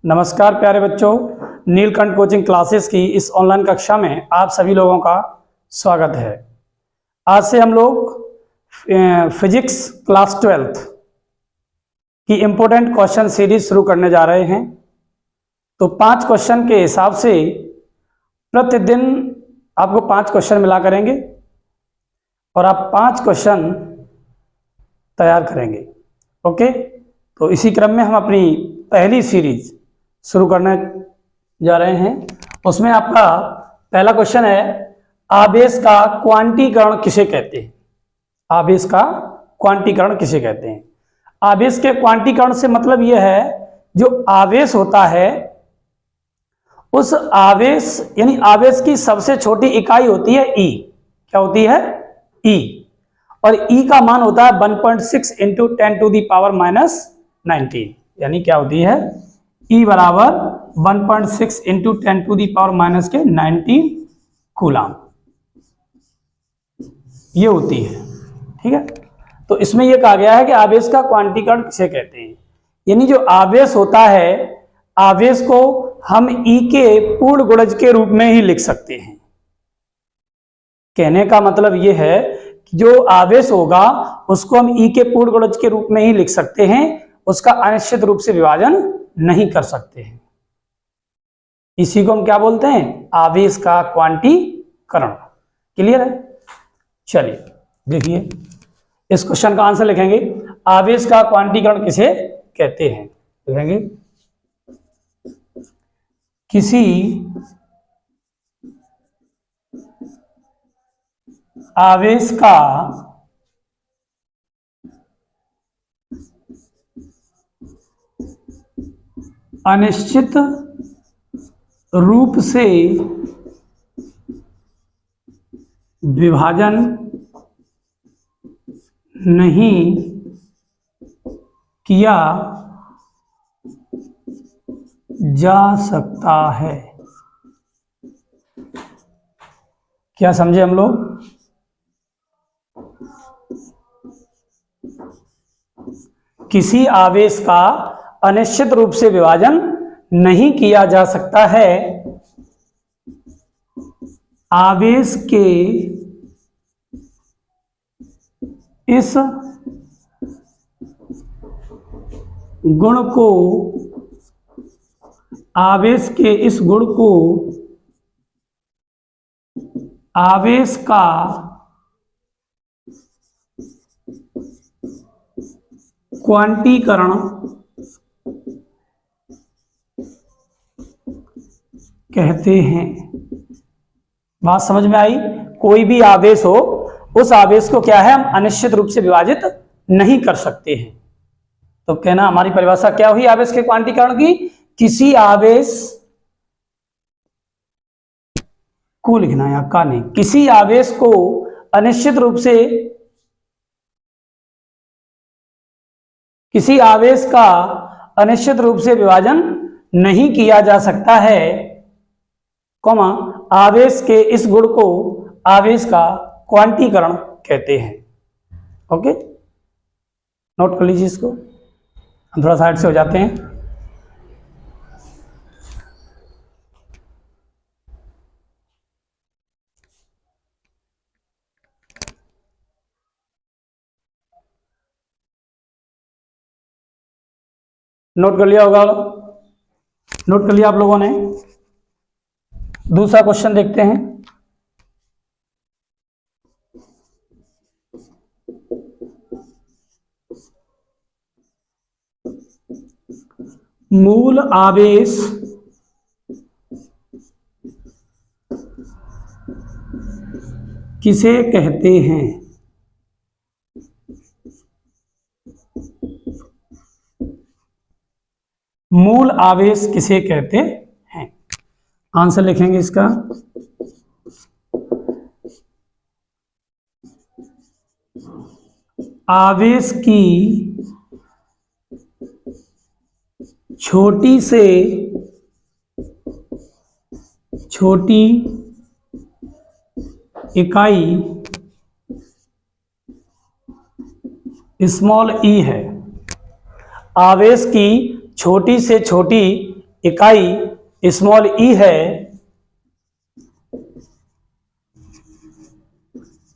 नमस्कार प्यारे बच्चों, नीलकंठ कोचिंग क्लासेस की इस ऑनलाइन कक्षा में आप सभी लोगों का स्वागत है। आज से हम लोग फिजिक्स क्लास 12th की इम्पोर्टेंट क्वेश्चन सीरीज शुरू करने जा रहे हैं। तो 5 क्वेश्चन के हिसाब से प्रतिदिन आपको 5 क्वेश्चन मिला करेंगे और आप 5 क्वेश्चन तैयार करेंगे। ओके, तो इसी क्रम में हम अपनी पहली सीरीज शुरू करने जा रहे हैं। उसमें आपका पहला क्वेश्चन है, आवेश का क्वांटीकरण किसे कहते हैं? आवेश का क्वांटीकरण किसे कहते हैं? आवेश के क्वांटीकरण से मतलब यह है, जो आवेश होता है उस आवेश यानी आवेश की सबसे छोटी इकाई होती है ई। क्या होती है? ई। और ई का मान होता है 1.6 इंटू 10⁻⁻19। यानी क्या होती है? E बराबर 1.6 इंटू 10⁻⁻19 कूलाम ये होती है। ठीक है, तो इसमें यह कहा गया है कि आवेश का क्वांटीकरण किसे कहते हैं। यानी जो आवेश होता है, आवेश को हम E के पूर्ण गुणज के रूप में ही लिख सकते हैं। कहने का मतलब यह है कि जो आवेश होगा उसको हम E के पूर्ण गुणज के रूप में ही लिख सकते हैं, उसका अनिश्चित रूप से विभाजन नहीं कर सकते हैं। इसी को हम क्या बोलते हैं? आवेश का क्वांटीकरण। क्लियर है? चलिए देखिए, इस क्वेश्चन का आंसर लिखेंगे, आवेश का क्वांटीकरण किसे कहते हैं। लिखेंगे, किसी आवेश का अनिश्चित रूप से विभाजन नहीं किया जा सकता है। क्या समझे हम लोग? किसी आवेश का अनिश्चित रूप से विभाजन नहीं किया जा सकता है। आवेश के इस गुण को आवेश का क्वांटीकरण कहते हैं। बात समझ में आई? कोई भी आवेश हो, उस आवेश को क्या है, हम अनिश्चित रूप से विभाजित नहीं कर सकते हैं। तो कहना, हमारी परिभाषा क्या हुई आवेश के क्वांटीकरण की? किसी आवेश को लिखना है, का नहीं, किसी आवेश को अनिश्चित रूप से, किसी आवेश का अनिश्चित रूप से विभाजन नहीं किया जा सकता है, कॉमा, आवेश के इस गुण को आवेश का क्वांटीकरण कहते हैं। ओके, नोट कर लीजिए इसको। हम थोड़ा साइड से हो जाते हैं। नोट कर लिया होगा? नोट कर लिया आप लोगों ने? दूसरा क्वेश्चन देखते हैं। मूल आवेश किसे कहते हैं? मूल आवेश किसे कहते हैं? आंसर लिखेंगे इसका, आवेश की छोटी से छोटी इकाई स्मॉल ई है। आवेश की छोटी से छोटी इकाई स्मॉल ई है,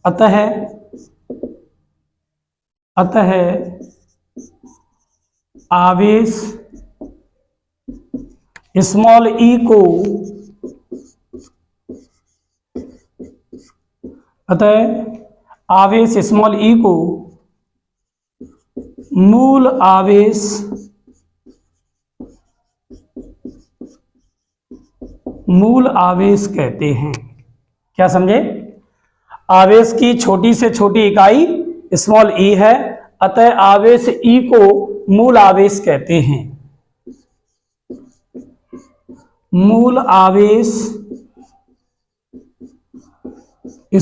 अतः आवेश स्मॉल ई को स्मॉल ई को मूल आवेश कहते हैं। क्या समझे? आवेश की छोटी से छोटी इकाई स्मॉल ई है, अतः आवेश ई को मूल आवेश कहते हैं। मूल आवेश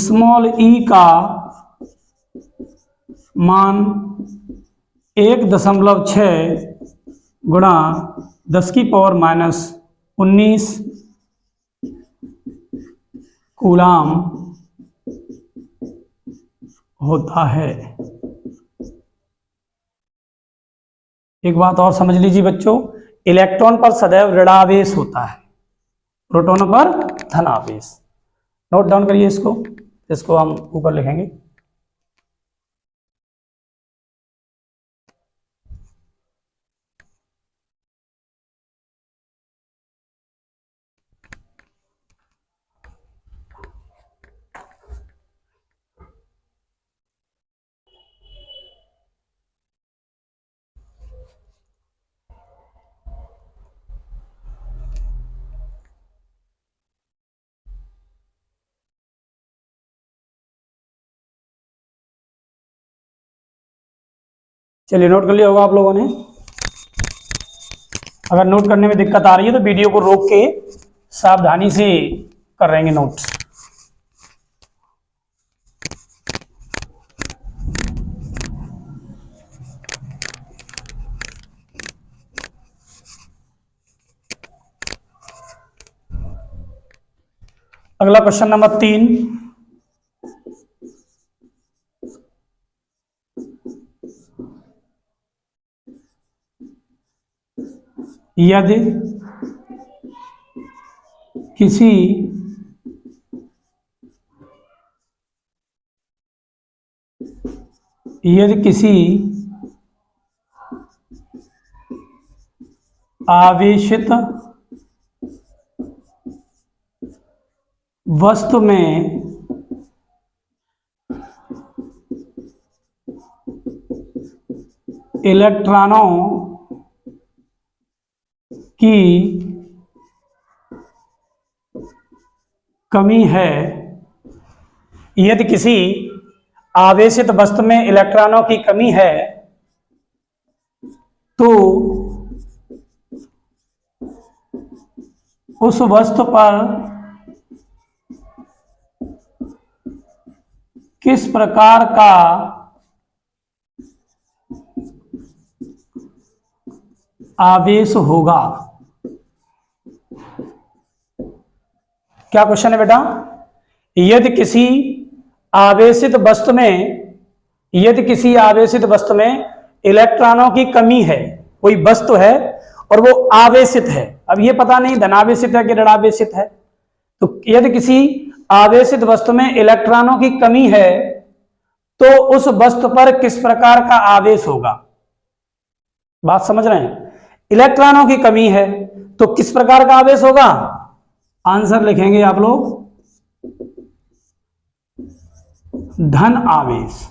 स्मॉल ई का मान 1.6 गुणा 10⁻⁻19 कूलाम होता है। एक बात और समझ लीजिए बच्चों, इलेक्ट्रॉन पर सदैव ऋणावेश होता है, प्रोटॉनों पर धनावेश। नोट डाउन करिए इसको हम ऊपर लिखेंगे। चलिए, नोट कर लिया होगा आप लोगों ने। अगर नोट करने में दिक्कत आ रही है तो वीडियो को रोक के सावधानी से कर रहेंगे नोट्स। अगला क्वेश्चन नंबर 3, यदि किसी आवेशित वस्तु में इलेक्ट्रॉनों की कमी है, यदि किसी आवेशित वस्तु में इलेक्ट्रॉनों की कमी है तो उस वस्तु पर किस प्रकार का आवेश होगा? क्या क्वेश्चन है बेटा? यदि किसी आवेशित वस्तु में इलेक्ट्रॉनों की कमी है, कोई वस्तु है और वो आवेशित है, अब ये पता नहीं धनावेशित है कि ऋणावेशित है, तो यदि किसी आवेशित वस्तु में इलेक्ट्रॉनों की कमी है तो उस वस्तु पर किस प्रकार का आवेश होगा? बात समझ रहे हैं? इलेक्ट्रॉनों की कमी है तो किस प्रकार का आवेश होगा? आंसर लिखेंगे आप लोग धन आवेश।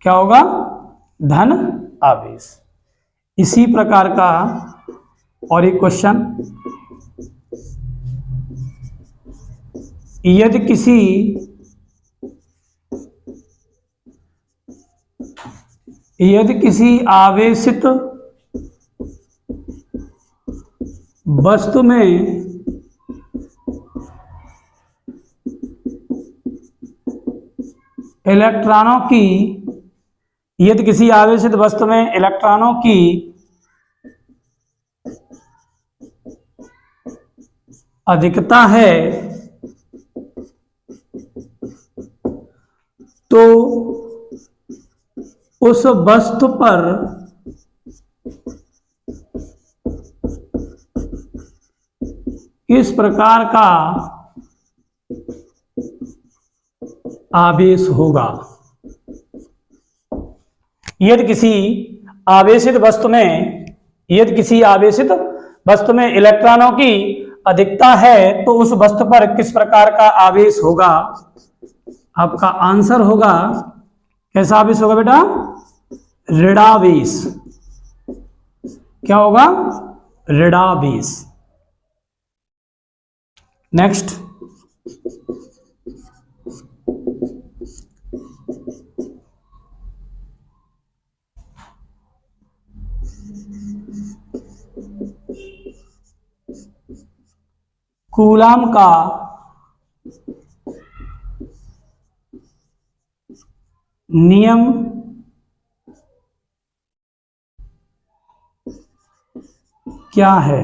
क्या होगा? धन आवेश। इसी प्रकार का और एक क्वेश्चन, यदि किसी आवेशित वस्तु में इलेक्ट्रॉनों की अधिकता है तो उस वस्तु पर किस प्रकार का आवेश होगा। यदि किसी आवेशित वस्तु में इलेक्ट्रॉनों की अधिकता है तो उस वस्तु पर किस प्रकार का आवेश होगा। आपका आंसर होगा, कैसा आवेश होगा बेटा, ऋणावेश। क्या होगा, ऋणावेश। नेक्स्ट, कूलाम का नियम क्या है।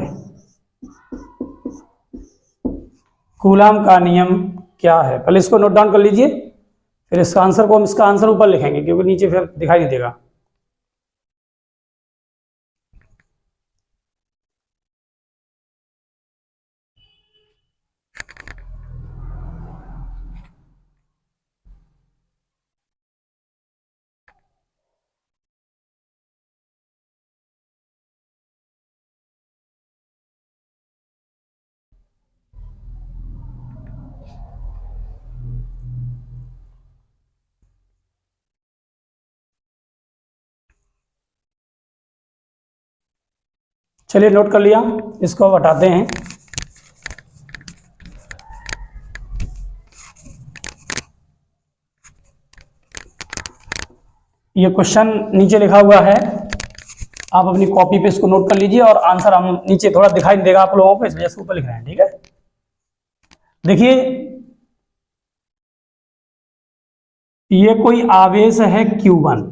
कूलाम का नियम क्या है, पहले इसको नोट डाउन कर लीजिए, फिर इसका आंसर ऊपर लिखेंगे क्योंकि नीचे फिर दिखाई नहीं देगा। चलिए नोट कर लिया, इसको हटाते हैं। ये क्वेश्चन नीचे लिखा हुआ है, आप अपनी कॉपी पे इसको नोट कर लीजिए और आंसर हम नीचे थोड़ा दिखाई नहीं देगा आप लोगों को, इस वजह से ऊपर लिख रहे हैं, ठीक है। देखिए ये कोई आवेश है Q1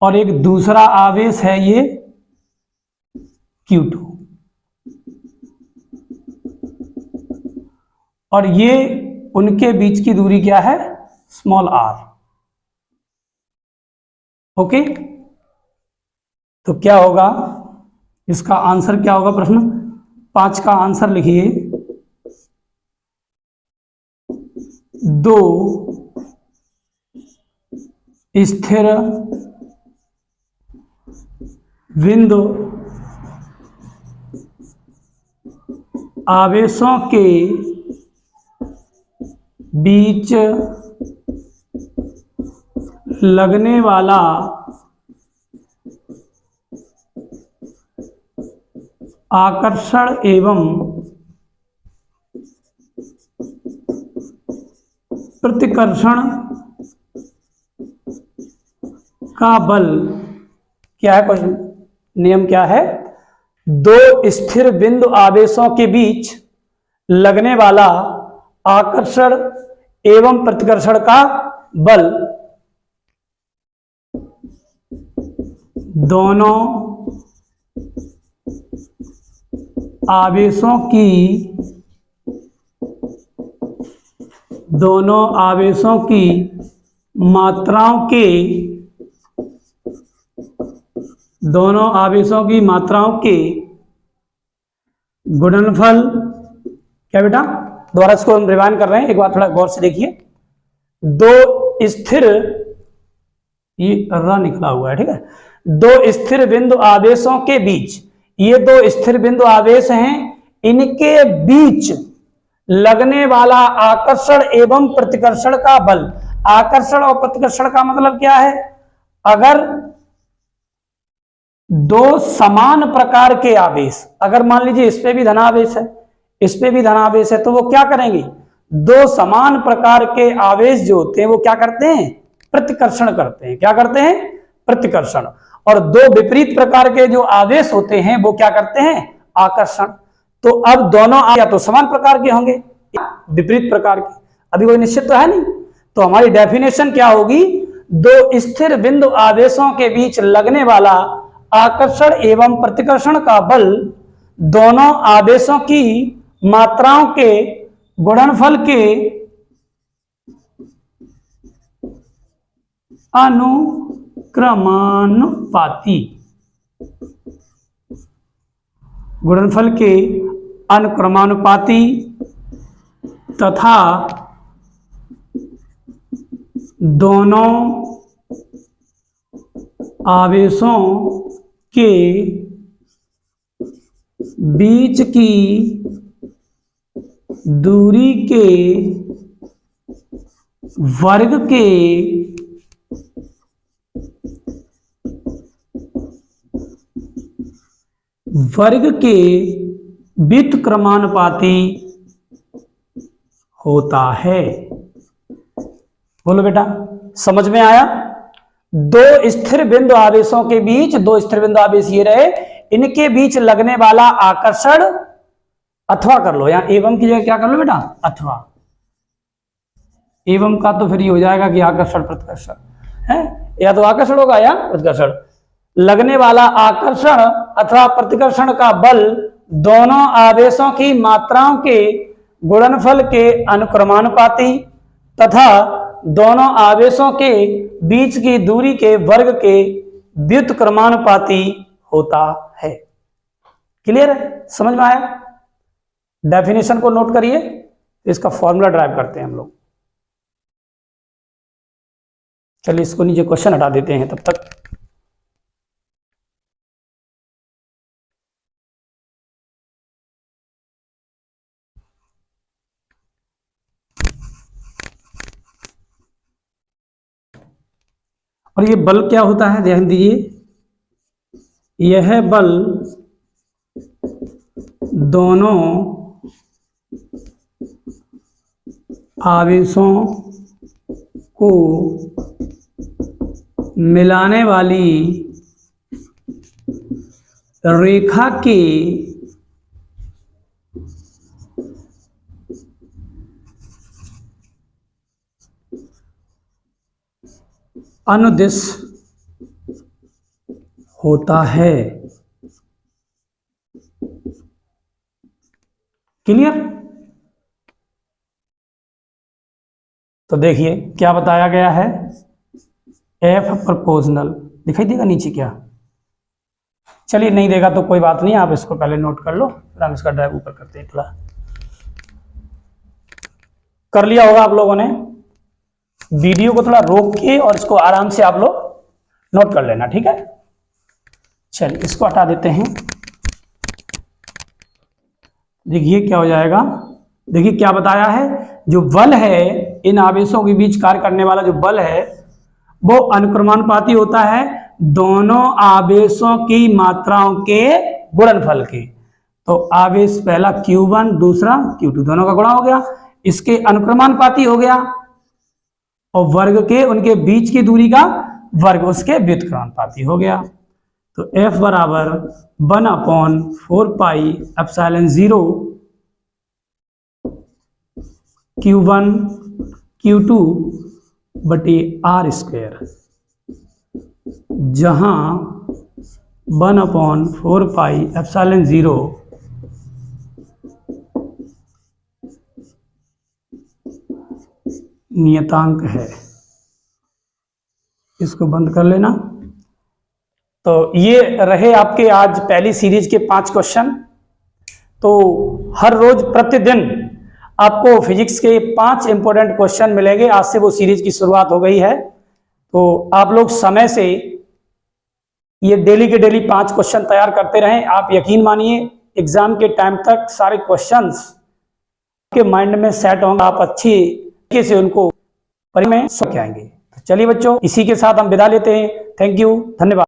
और एक दूसरा आवेश है ये Q2 और ये उनके बीच की दूरी क्या है, स्मॉल r। ओके, तो क्या होगा, इसका आंसर क्या होगा, प्रश्न 5 का आंसर लिखिए। 2 स्थिर बिंदु आवेशों के बीच लगने वाला आकर्षण एवं प्रतिकर्षण का बल क्या है, क्वेश्चन नियम क्या है, 2 स्थिर बिंदु आवेशों के बीच लगने वाला आकर्षण एवं प्रतिकर्षण का बल दोनों आवेशों की मात्राओं के गुणनफल, क्या बेटा, दोबारा इसको हम रिवाइंड कर रहे हैं, एक बार थोड़ा गौर से देखिए। 2 स्थिर, ये र निकला हुआ है, ठीक है, 2 स्थिर बिंदु आवेशों के बीच, ये 2 स्थिर बिंदु आवेश हैं, इनके बीच लगने वाला आकर्षण एवं प्रतिकर्षण का बल। आकर्षण और प्रतिकर्षण का मतलब क्या है, अगर 2 समान प्रकार के आवेश, अगर मान लीजिए इस पे भी धनावेश है, इस पे भी धनावेश है, तो वो क्या करेंगे, 2 समान प्रकार के आवेश जो होते हैं वो क्या करते हैं, प्रतिकर्षण करते हैं। क्या करते हैं, प्रतिकर्षण। और 2 विपरीत प्रकार के जो आवेश होते हैं वो क्या करते हैं, आकर्षण। तो अब दोनों या तो समान प्रकार के होंगे या विपरीत प्रकार के, अभी कोई निश्चित तो है नहीं। तो हमारी डेफिनेशन क्या होगी, 2 स्थिर बिंदु आवेशों के बीच लगने वाला आकर्षण एवं प्रतिकर्षण का बल दोनों आवेशों की मात्राओं के गुणनफल के अनुक्रमानुपाती तथा दोनों आवेशों के बीच की दूरी के वर्ग के व्युत्क्रमानुपाती होता है। बोलो बेटा, समझ में आया? दो स्थिर बिंदु आवेशों के बीच, दो स्थिर बिंदु आवेश ये रहे, इनके बीच लगने वाला आकर्षण, अथवा कर लो, यहां एवं की जगह क्या कर लो बेटा, अथवा। एवं का तो फिर ये हो जाएगा कि आकर्षण प्रतिकर्षण है, या तो आकर्षण होगा या प्रतिकर्षण। लगने वाला आकर्षण अथवा प्रतिकर्षण का बल दोनों आवेशों की मात्राओं के गुणनफल के अनुक्रमानुपाती तथा दोनों आवेशों के बीच की दूरी के वर्ग के व्युत्क्रमानुपाती होता है। क्लियर है? समझ में आया? डेफिनेशन को नोट करिए, इसका फॉर्मूला ड्राइव करते हैं हम लोग। चलिए इसको नीचे क्वेश्चन हटा देते हैं तब तक। और ये बल क्या होता है ध्यान दीजिए, यह बल दोनों आवेशों को मिलाने वाली रेखा के अनुदिश होता है। क्लियर? तो देखिए क्या बताया गया है, एफ प्रोपोर्शनल दिखाई देगा नीचे क्या? चलिए नहीं देगा तो कोई बात नहीं, आप इसको पहले नोट कर लो, फिर हम इसका ड्राइव ऊपर करते हैं। थोड़ा कर लिया होगा आप लोगों ने, वीडियो को थोड़ा रोक के और इसको आराम से आप लोग नोट कर लेना, ठीक है? चलिए इसको हटा देते हैं। देखिए क्या हो जाएगा, देखिए क्या बताया है, जो बल है इन आवेशों के बीच कार्य करने वाला जो बल है वो अनुक्रमानुपाती होता है दोनों आवेशों की मात्राओं के गुणनफल के। तो आवेश पहला Q1 दूसरा Q2 दोनों का गुणा हो गया, इसके अनुक्रमानुपाती हो गया, और वर्ग के उनके बीच की दूरी का वर्ग उसके व्युत्क्रमानुपाती हो गया। तो F बराबर 1/4πε0 Q1 Q2 बटे R², जहां 1/4πε0 नियतांक है। इसको बंद कर लेना। तो ये रहे आपके आज पहली सीरीज के 5 क्वेश्चन। तो हर रोज प्रतिदिन आपको फिजिक्स के 5 इंपॉर्टेंट क्वेश्चन मिलेंगे। आज से वो सीरीज की शुरुआत हो गई है, तो आप लोग समय से ये डेली के डेली 5 क्वेश्चन तैयार करते रहें। आप यकीन मानिए एग्जाम के टाइम तक सारे क्वेश्चंस आपके माइंड में सेट होंगे, आप अच्छी तरीके से उनको परीक्षा में सो के आएंगे। तो चलिए बच्चों, इसी के साथ हम विदा लेते हैं। थैंक यू, धन्यवाद।